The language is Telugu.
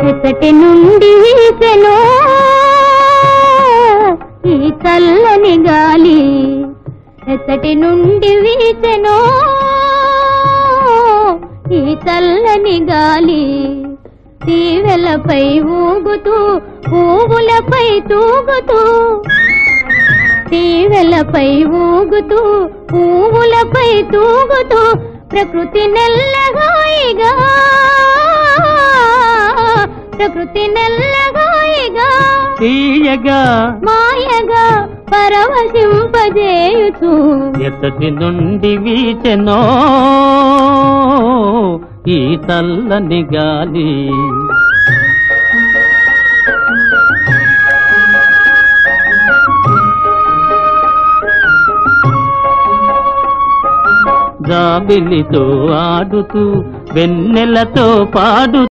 ఎసటి నుండి వీసెను ఈ చల్లని గాలి, ఎసటి నుండి వీసెను ఈ చల్లని గాలి. తీవెలపై ఊగుతూ పువ్వులపై తూగుతూ, తీవెలపై ఊగుతూ పువ్వులపై తూగుతూ, ప్రకృతి నెల్లగాయిగా, ప్రకృతి నెల్లగాయిగా తీయగా మాయగా పరవశింపజేయుచు. ఎసటి నుండి వీచెనో ఈ చల్లని గాలి. జాబిలితో ఆడుతూ వెన్నెలతో పాడు